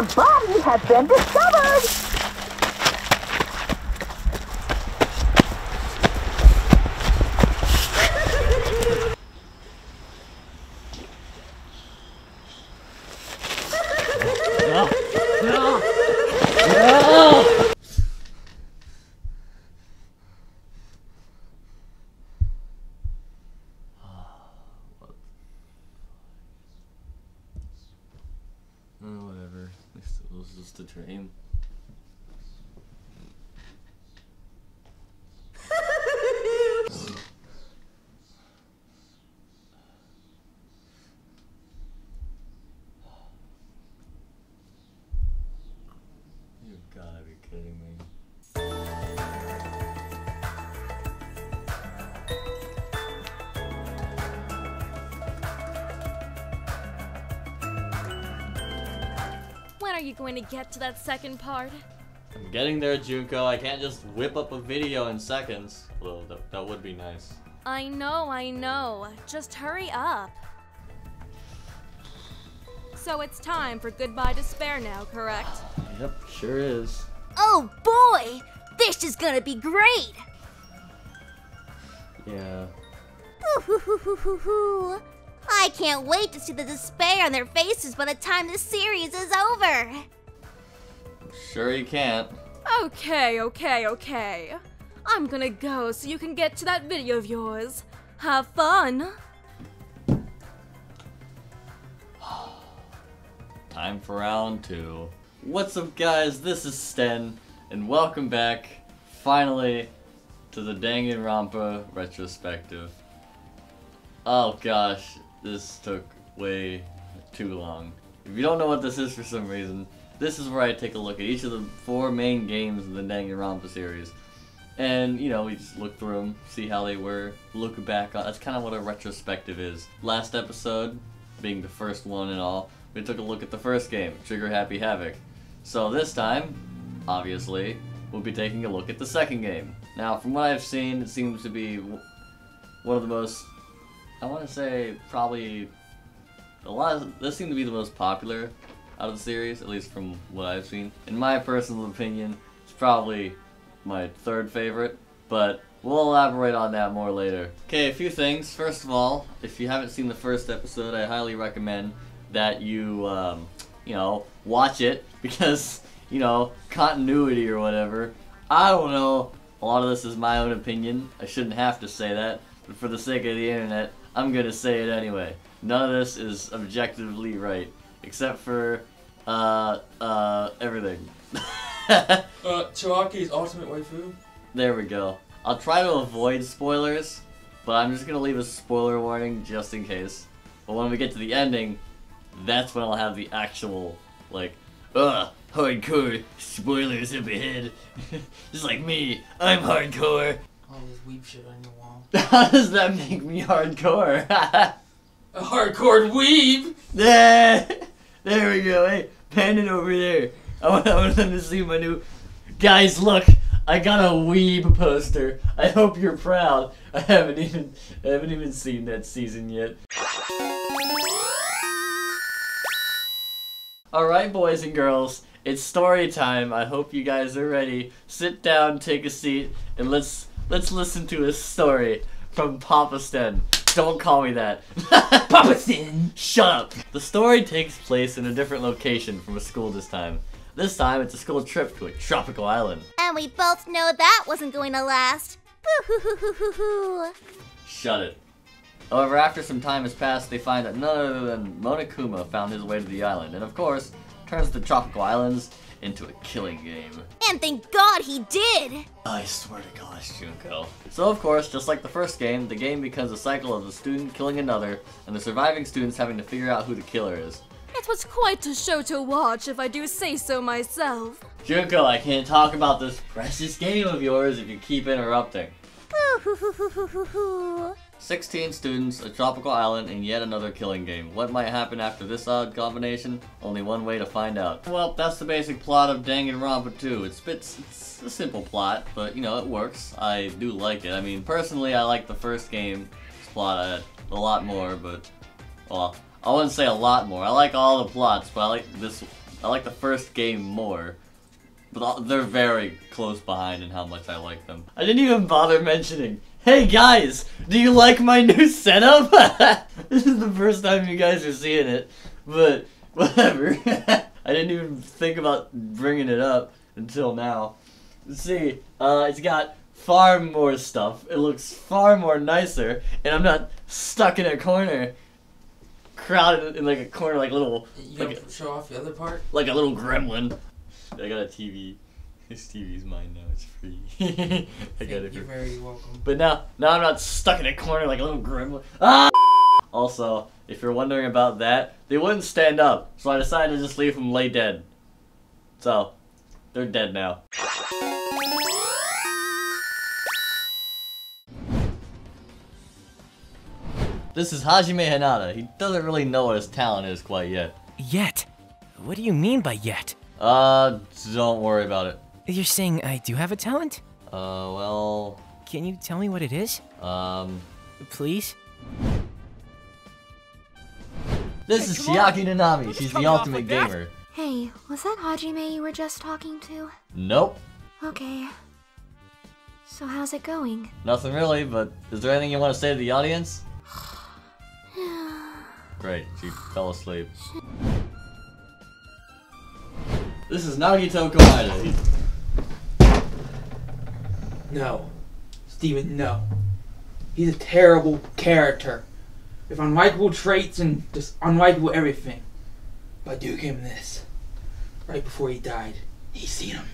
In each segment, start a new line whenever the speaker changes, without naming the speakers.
Your body has been discovered!
Whatever. At least it was just a dream. You gotta be kidding me.
When are you going to get to that second part?
I'm getting there, Junko. I can't just whip up a video in seconds. Well, that would be nice.
I know. Just hurry up. So it's time for Goodbye Despair now, correct?
Yep, sure is.
Oh boy! This is gonna be great!
Yeah.
I can't wait to see the despair on their faces by the time this series is over!
Sure you can't.
Okay. I'm gonna go so you can get to that video of yours. Have fun!
Time for round 2. What's up, guys? This is Sten, and welcome back, finally, to the Danganronpa Retrospective. Oh gosh, this took way too long. If you don't know what this is for some reason, this is where I take a look at each of the 4 main games in the Danganronpa series. And, you know, we just look through them, see how they were, look back on. That's kind of what a retrospective is. Last episode, being the first one and all, we took a look at the first game, Trigger Happy Havoc. So this time, obviously, we'll be taking a look at the second game. Now, from what I've seen, it seems to be one of the most, I want to say, probably, this seemed to be the most popular out of the series, at least from what I've seen. In my personal opinion, it's probably my 3rd favorite, but we'll elaborate on that more later. Okay, a few things. First of all, if you haven't seen the first episode, I highly recommend that you, you know, watch it, because, you know, continuity or whatever. I don't know, a lot of this is my own opinion. I shouldn't have to say that, but for the sake of the internet, I'm gonna say it anyway. None of this is objectively right, except for, everything.
Chiaki's ultimate waifu?
There we go. I'll try to avoid spoilers, but I'm just gonna leave a spoiler warning just in case. But when we get to the ending, that's when I'll have the actual, like, hardcore spoilers up ahead. Just like me, I'm hardcore.
All this weep shit on your wall.
How does that make me hardcore?
A hardcore weeb!
There we go. Hey, pan it over there. I want them to see my new... Guys, look! I got a weeb poster. I hope you're proud. I haven't even seen that season yet. Alright, boys and girls, it's story time. I hope you guys are ready. Sit down, take a seat, and let's listen to a story from Papa Sten. Don't call me that. Papa Sten! Shut up! The story takes place in a different location from a school this time. This time, it's a school trip to a tropical island.
And we both know that wasn't going to last. Boo-hoo-hoo-hoo-hoo-hoo.
Shut it. However, after some time has passed, they find that none other than Monokuma found his way to the island, and of course, turns the tropical islands into a killing game.
And thank God he did!
I swear to gosh, Junko. So of course, just like the first game, the game becomes a cycle of a student killing another, and the surviving students having to figure out who the killer is.
It was quite a show to watch, if I do say so myself.
Junko, I can't talk about this precious game of yours if you keep interrupting.
Boo-hoo-hoo-hoo-hoo-hoo.
16 students, a tropical island, and yet another killing game. What might happen after this odd combination? Only one way to find out. Well, that's the basic plot of Danganronpa 2. It's a simple plot, but, you know, it works. I do like it. I mean, personally, I like the first game's plot a lot more, but, well, I wouldn't say a lot more. I like all the plots, but I like this I like the first game more. But they're very close behind in how much I like them. I didn't even bother mentioning, hey guys, do you like my new setup? This is the first time you guys are seeing it, but whatever. I didn't even think about bringing it up until now. Let's see, it's got far more stuff. It looks far more nicer, and I'm not stuck in a corner, crowded in like a corner like a little...
You gotta show off the other part?
Like a little gremlin. I got a TV. This TV's mine now. It's free. I got it.
You're very welcome.
But now I'm not stuck in a corner like a little gremlin. Ah! Also, if you're wondering about that, they wouldn't stand up, so I decided to just leave them lay dead. So, they're dead now. This is Hajime Hinata. He doesn't really know what his talent is quite yet.
Yet? What do you mean by yet?
Don't worry about it.
You're saying I do have a talent?
Well...
Can you tell me what it is? Please?
This is Chiaki Nanami. She's the ultimate gamer.
Hey, was that Hajime you were just talking to?
Nope.
Okay. So how's it going?
Nothing really, but is there anything you want to say to the audience? Great, she fell asleep. This is Nagito Koida.
No. Steven, no. He's a terrible character. With unlikable traits and just unlikable everything. But do give him this. Right before he died, he seen him.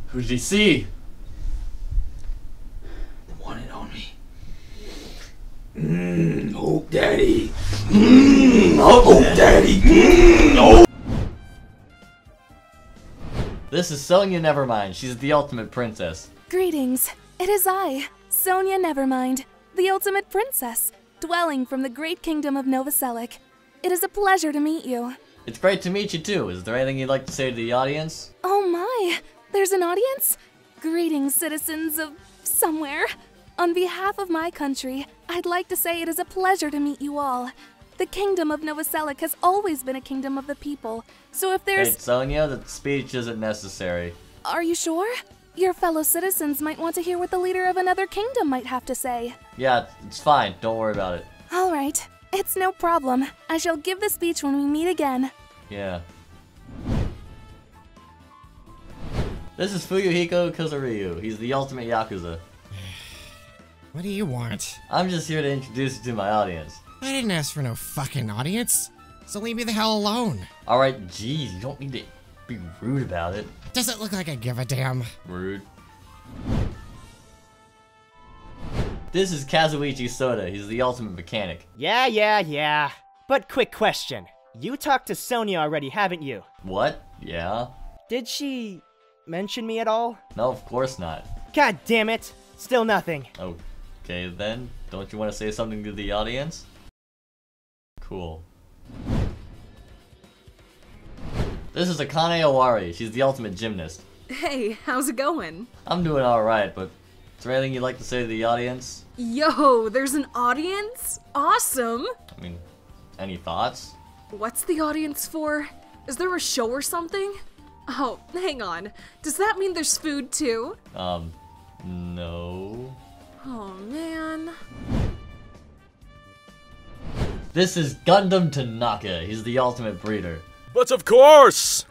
Who did he see?
The one and only. Oh, daddy. Oh, daddy. Oh.
This is Sonia Nevermind. She's the ultimate princess.
Greetings. It is I, Sonia Nevermind, the ultimate princess, dwelling from the great kingdom of Novoselic. It is a pleasure to meet you.
It's great to meet you too. Is there anything you'd like to say to the audience?
Oh my, there's an audience? Greetings, citizens of somewhere. On behalf of my country, I'd like to say it is a pleasure to meet you all. The kingdom of Novoselic has always been a kingdom of the people, so if there's...
Hey, Sonia, the speech isn't necessary.
Are you sure? Your fellow citizens might want to hear what the leader of another kingdom might have to say.
Yeah, it's fine. Don't worry about it.
Alright, it's no problem. I shall give the speech when we meet again.
Yeah. This is Fuyuhiko Kuzuryuu. He's the ultimate Yakuza.
What do you want?
I'm just here to introduce you to my audience.
I didn't ask for no fucking audience, so leave me the hell alone.
Alright, geez, you don't need to be rude about it.
Does it look like I give a damn?
Rude. This is Kazuichi Soda. He's the ultimate mechanic.
Yeah. But quick question. You talked to Sonia already, haven't you?
What? Yeah?
Did she mention me at all?
No, of course not.
God damn it. Still nothing.
Okay then, don't you want to say something to the audience? Cool. This is Akane Owari. She's the ultimate gymnast.
Hey, how's it going?
I'm doing alright, but is there anything you'd like to say to the audience?
Yo, there's an audience? Awesome!
I mean, any thoughts?
What's the audience for? Is there a show or something? Oh, hang on. Does that mean there's food too?
No.
Oh man.
This is Gundham Tanaka. He's the ultimate breeder.
But of course!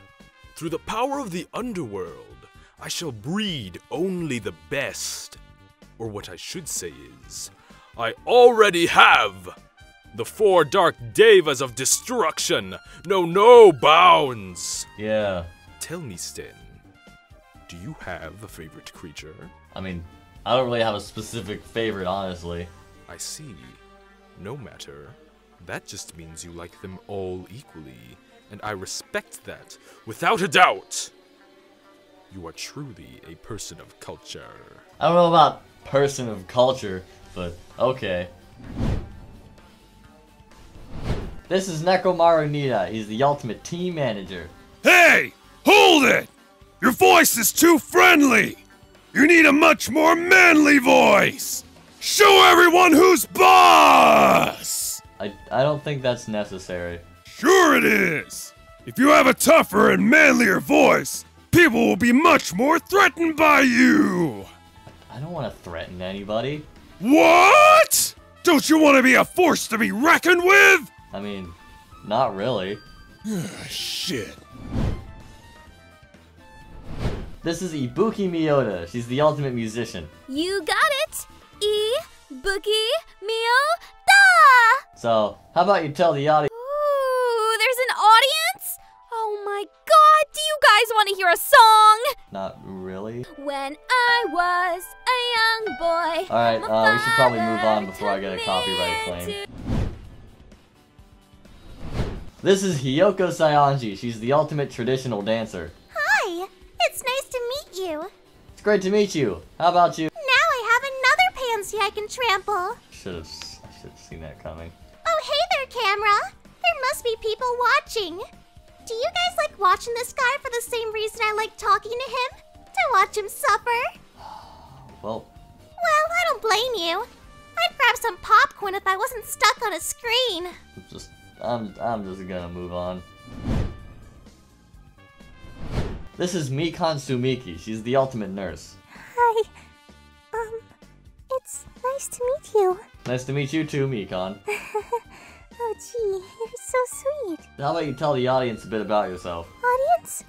Through the power of the underworld, I shall breed only the best. Or what I should say is, I already have! The 4 dark devas of destruction know no bounds!
Yeah.
Tell me, Sten, do you have a favorite creature?
I mean, I don't really have a specific favorite, honestly.
I see. No matter. That just means you like them all equally, and I respect that, without a doubt! You are truly a person of culture.
I don't know about person of culture, but okay. This is Nekomaru Nida. He's the ultimate team manager.
Hey! Hold it! Your voice is too friendly! You need a much more manly voice! Show everyone who's boss!
I don't think that's necessary.
Sure it is! If you have a tougher and manlier voice, people will be much more threatened by you!
I don't want to threaten anybody.
What? Don't you want to be a force to be reckoned with?
I mean, not really.
Shit.
This is Ibuki Mioda. She's the ultimate musician.
You got it! Ibuki Mioda!
So, how about you tell the audience?
Ooh, there's an audience? Oh my god, do you guys want to hear a song?
Not really.
When I was a young boy.
Alright, we should probably move on before I get a copyright claim. This is Hiyoko Saionji. She's the ultimate traditional dancer.
Hi, it's nice to meet you.
It's great to meet you. How about you?
Now I have another pansy I can trample.
I should have seen that coming.
Oh, hey there, camera. There must be people watching. Do you guys like watching this guy for the same reason I like talking to him? To watch him suffer?
Well,
I don't blame you. I'd grab some popcorn if I wasn't stuck on a screen.
I'm just gonna move on. This is Mikan Tsumiki. She's the ultimate nurse.
Hi. It's nice to meet you.
Nice to meet you too, Mikan.
Oh gee, you're so sweet.
How about you tell the audience a bit about yourself?
Audience?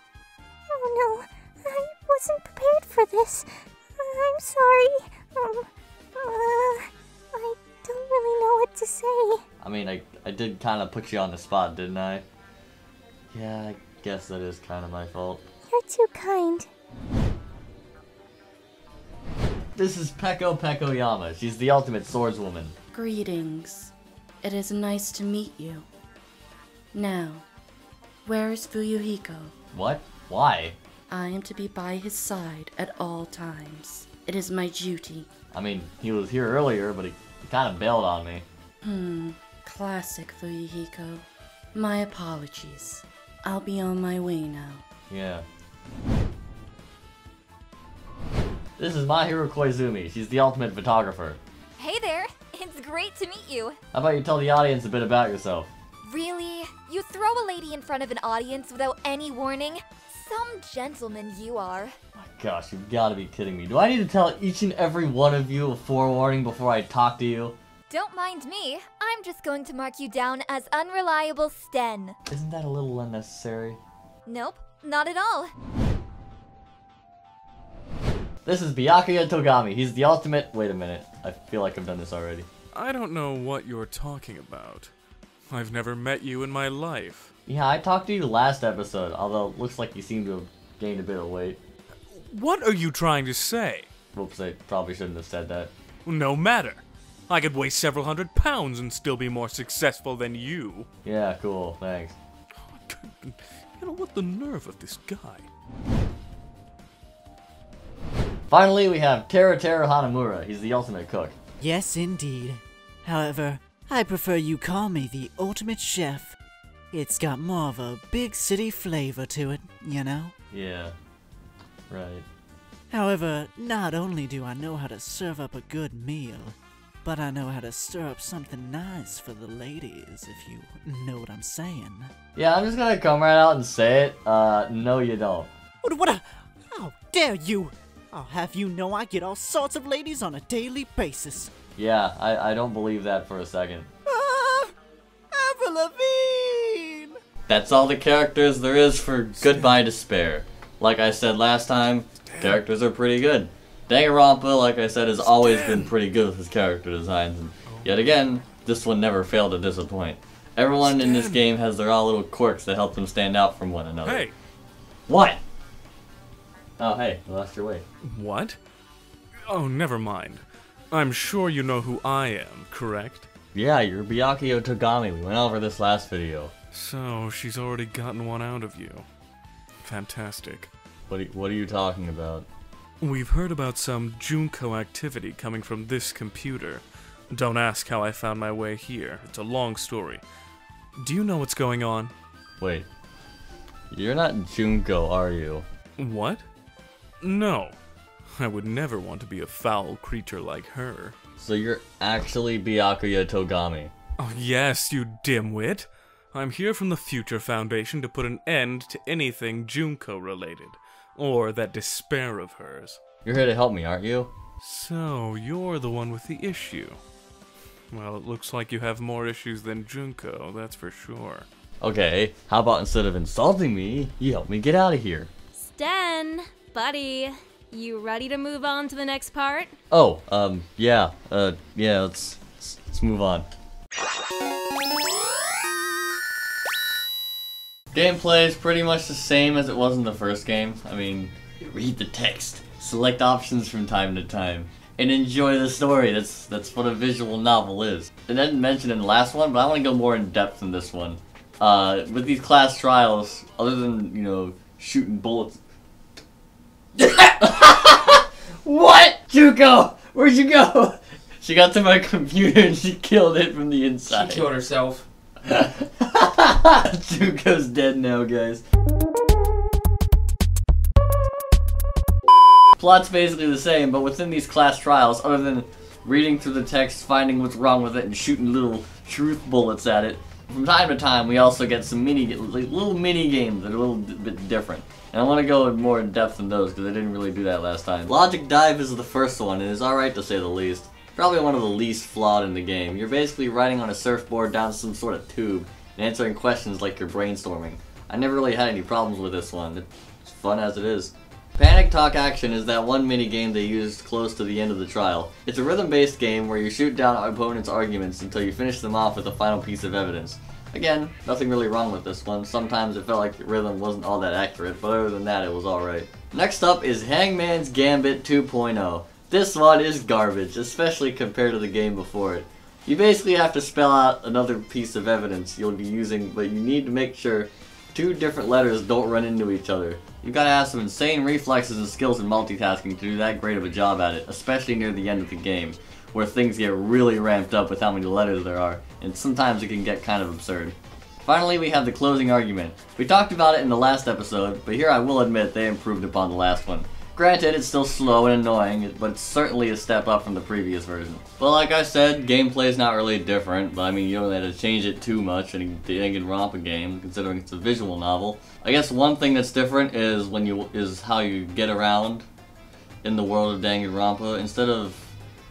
Oh no, I wasn't prepared for this. I'm sorry. I don't really know what to say.
I mean, I did kind of put you on the spot, didn't I? Yeah, I guess that is kind of my fault.
You're too kind.
This is Pekoyama. She's the ultimate swordswoman.
Greetings. It is nice to meet you. Now, where is Fuyuhiko?
What? Why?
I am to be by his side at all times. It is my duty.
I mean, he was here earlier, but he kind of bailed on me.
Classic Fuyuhiko. My apologies. I'll be on my way now.
Yeah. This is My Hero Koizumi. She's the ultimate photographer.
Hey there, it's great to meet you.
How about you tell the audience a bit about yourself?
Really? You throw a lady in front of an audience without any warning? Some gentleman you are.
My gosh, you've got to be kidding me. Do I need to tell each and every one of you a forewarning before I talk to you?
Don't mind me. I'm just going to mark you down as unreliable Sten.
Isn't that a little unnecessary?
Nope, not at all.
This is Byakuya Togami. He's the ultimate... Wait a minute. I feel like I've done this already.
I don't know what you're talking about. I've never met you in my life.
Yeah, I talked to you last episode, although it looks like you seem to have gained a bit of weight.
What are you trying to say?
Whoops, I probably shouldn't have said that.
No matter. I could weigh several hundred pounds and still be more successful than you.
Yeah, cool, thanks.
You know what, the nerve of this guy.
Finally, we have Teruteru Hanamura. He's the ultimate cook.
Yes, indeed. However, I prefer you call me the ultimate chef. It's got more of a big city flavor to it, you know?
Yeah, right.
However, not only do I know how to serve up a good meal, but I know how to stir up something nice for the ladies, if you know what I'm saying.
Yeah, I'm just gonna come right out and say it. No you don't.
How dare you! I'll have you know I get all sorts of ladies on a daily basis.
Yeah, I don't believe that for a second.
Avril Lavigne!
That's all the characters there is for Goodbye Despair. Like I said last time, characters are pretty good. Danganronpa, like I said, has always been pretty good with his character designs, and yet again, this one never failed to disappoint. Everyone in this game has their own little quirks that help them stand out from one another.
Hey!
What? Oh, hey, you lost your way.
What? Oh, never mind. I'm sure you know who I am, correct?
Yeah, you're Byakuya Togami. We went over this last video.
So, she's already gotten one out of you. Fantastic.
What are you talking about?
We've heard about some Junko activity coming from this computer. Don't ask how I found my way here. It's a long story. Do you know what's going on?
Wait. You're not Junko, are you?
What? No. I would never want to be a foul creature like her.
So you're actually Byakuya Togami?
Oh yes, you dimwit. I'm here from the Future Foundation to put an end to anything Junko related, or that despair of hers.
You're here to help me, aren't you?
So, you're the one with the issue. Well, it looks like you have more issues than Junko, that's for sure.
Okay, how about instead of insulting me, you help me get out of here?
Sten, buddy, you ready to move on to the next part?
Oh, yeah, let's move on. Gameplay is pretty much the same as it was in the first game. I mean, you read the text, select options from time to time, and enjoy the story. That's what a visual novel is. I didn't mention in the last one, but I want to go more in depth in this one. With these class trials, other than, you know, shooting bullets. What? Junko! Where'd you go? She got to my computer and she killed it from the inside.
She killed herself.
Junko's dead now, guys. Plot's basically the same, but within these class trials, other than reading through the text, finding what's wrong with it, and shooting little truth bullets at it, from time to time we also get some little mini games that are a little bit different. And I want to go more in depth in those because I didn't really do that last time. Logic Dive is the first one and is alright to say the least. Probably one of the least flawed in the game. You're basically riding on a surfboard down some sort of tube and answering questions like you're brainstorming. I never really had any problems with this one. It's fun as it is. Panic Talk Action is that one mini-game they used close to the end of the trial. It's a rhythm-based game where you shoot down opponents' arguments until you finish them off with a final piece of evidence. Again, nothing really wrong with this one. Sometimes it felt like the rhythm wasn't all that accurate, but other than that it was alright. Next up is Hangman's Gambit 2.0. This one is garbage, especially compared to the game before it. You basically have to spell out another piece of evidence you'll be using, but you need to make sure two different letters don't run into each other. You've got to have some insane reflexes and skills in multitasking to do that great of a job at it, especially near the end of the game, where things get really ramped up with how many letters there are, and sometimes it can get kind of absurd. Finally, we have the closing argument. We talked about it in the last episode, but here I will admit they improved upon the last one. Granted, it's still slow and annoying, but it's certainly a step up from the previous version. But like I said, gameplay's not really different, but I mean, you don't have to change it too much in a Danganronpa game, considering it's a visual novel. I guess one thing that's different is how you get around in the world of Danganronpa. Instead of,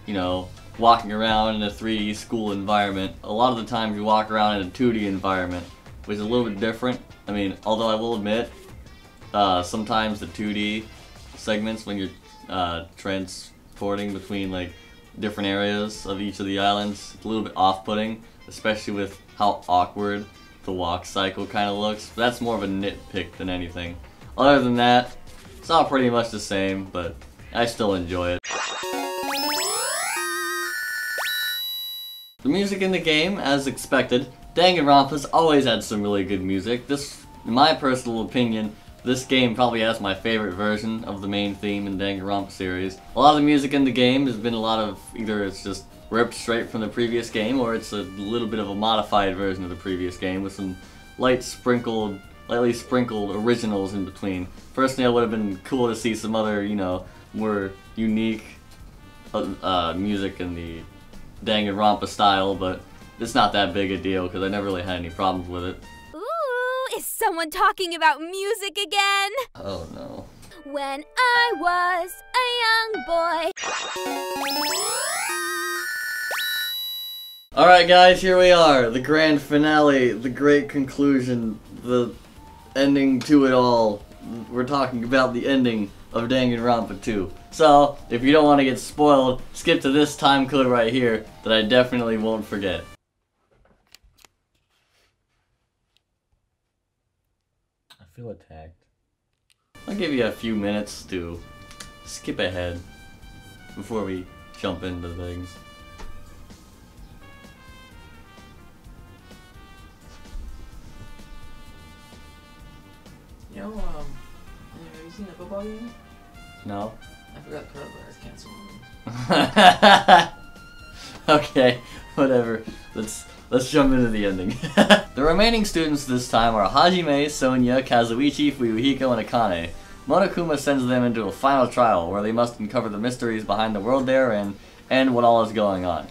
you know, walking around in a 3D school environment, a lot of the time you walk around in a 2D environment, which is a little bit different. I mean, although I will admit, sometimes the 2D segments when you're transporting between like different areas of each of the islands, it's a little bit off-putting, especially with how awkward the walk cycle kind of looks. But that's more of a nitpick than anything. Other than that, it's all pretty much the same, but I still enjoy it. The music in the game, as expected, Danganronpa's always had some really good music. This, in my personal opinion, this game probably has my favorite version of the main theme in Danganronpa series. A lot of the music in the game has been a lot of, either it's just ripped straight from the previous game, or it's a little bit of a modified version of the previous game with some lightly sprinkled originals in between. Personally, it would have been cool to see some other, you know, more unique music in the Danganronpa style, but it's not that big a deal because I never really had any problems with it.
Is someone talking about music again?
Oh no.
When I was a young boy.
Alright guys, here we are. The grand finale, the great conclusion, the ending to it all. We're talking about the ending of Danganronpa 2. So, if you don't want to get spoiled, skip to this time code right here that I definitely won't forget. I feel attacked. I'll give you a few minutes to skip ahead before we jump into things.
You know, have you seen the football game?
No.
I forgot TerraVA is canceled.
Okay, whatever. Let's jump into the ending. The remaining students this time are Hajime, Sonia, Kazuichi, Fuyuhiko, and Akane. Monokuma sends them into a final trial where they must uncover the mysteries behind the world they're in and what all is going on.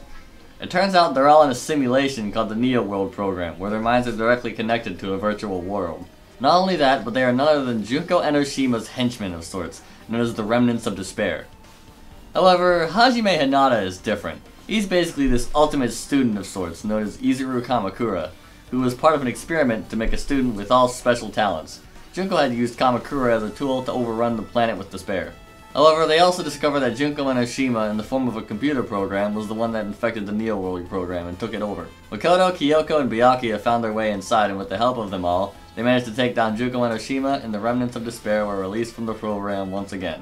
It turns out they're all in a simulation called the Neo World program, where their minds are directly connected to a virtual world. Not only that, but they are none other than Junko Enoshima's henchmen of sorts, known as the Remnants of Despair. However, Hajime Hinata is different. He's basically this ultimate student of sorts, known as Izuru Kamakura, who was part of an experiment to make a student with all special talents. Junko had used Kamakura as a tool to overrun the planet with despair. However, they also discovered that Junko Enoshima, in the form of a computer program, was the one that infected the Neo World program and took it over. Makoto, Hiyoko, and Byakuya found their way inside, and with the help of them all, they managed to take down Junko Enoshima, and the Remnants of Despair were released from the program once again.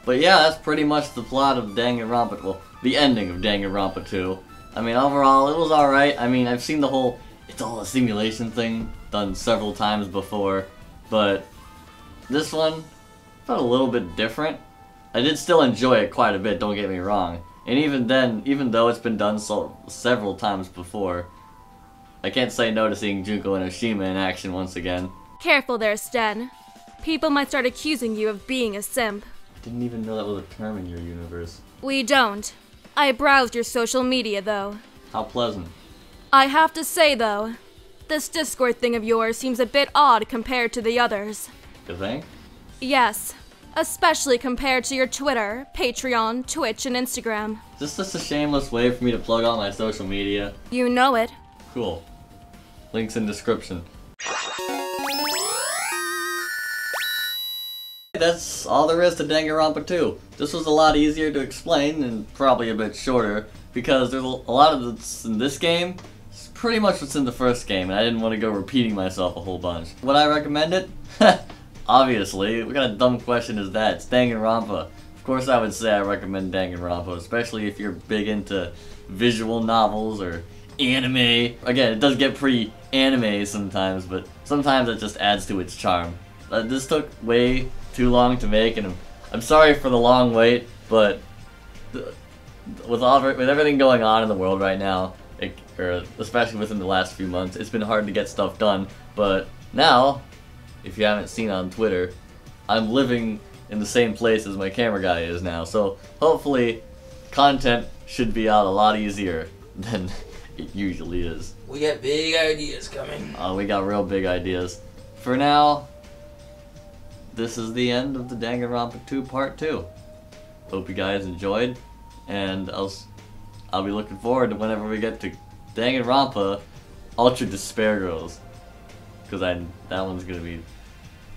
But yeah, that's pretty much the plot of Danganronpa, well, the ending of Danganronpa 2. I mean, overall, it was alright. I mean, I've seen the whole, it's all a simulation thing done several times before, but this one felt a little bit different. I did still enjoy it quite a bit, don't get me wrong. And even then, even though it's been done several times before, I can't say no to seeing Junko Enoshima in action once again.
Careful there, Sten. People might start accusing you of being a simp.
I didn't even know that was a term in your universe.
We don't. I browsed your social media, though.
How pleasant.
I have to say, though, this Discord thing of yours seems a bit odd compared to the others.
You think?
Yes. Especially compared to your Twitter, Patreon, Twitch, and Instagram.
Is this just a shameless way for me to plug all my social media?
You know it.
Cool. Links in description. That's all there is to Danganronpa 2. This was a lot easier to explain and probably a bit shorter because there's a lot of this in this game. It's pretty much what's in the first game, and I didn't want to go repeating myself a whole bunch. Would I recommend it? Obviously. What kind of dumb question is that? It's Danganronpa. Of course I would say I recommend Danganronpa, especially if you're big into visual novels or anime. Again, it does get pretty anime sometimes, but sometimes it just adds to its charm. This took way too long to make, and I'm sorry for the long wait, but with everything going on in the world right now, especially within the last few months, it's been hard to get stuff done. But now, if you haven't seen on Twitter, I'm living in the same place as my camera guy is now, so hopefully content should be out a lot easier than it usually is.
We got big ideas coming.
We got real big ideas. For now, this is the end of the Danganronpa 2 Part 2. Hope you guys enjoyed, and I'll be looking forward to whenever we get to Danganronpa Ultra Despair Girls. Because that one's going to be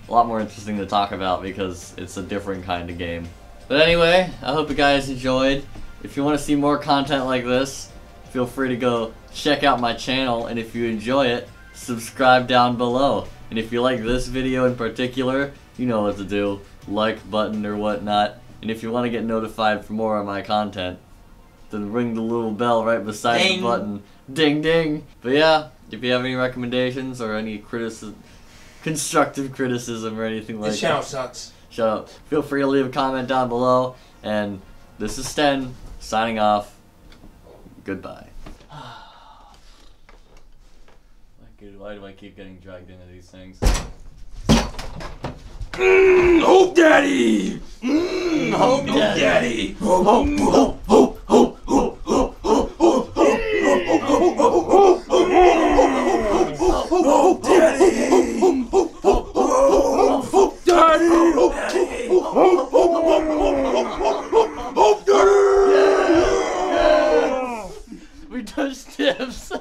a lot more interesting to talk about because it's a different kind of game. But anyway, I hope you guys enjoyed. If you want to see more content like this, feel free to go check out my channel, and if you enjoy it, subscribe down below. And if you like this video in particular, you know what to do. Like button or whatnot. And if you want to get notified for more of my content, then ring the little bell right beside
Ding.
the button. Ding ding! But yeah, if you have any recommendations or any constructive criticism or anything like that.
This channel sucks.
Shut up. Feel free to leave a comment down below. And this is Sten, signing off. Goodbye. Why do I keep getting dragged into these things?
Hope Daddy!
Hope Daddy!
Hope
We touched tips!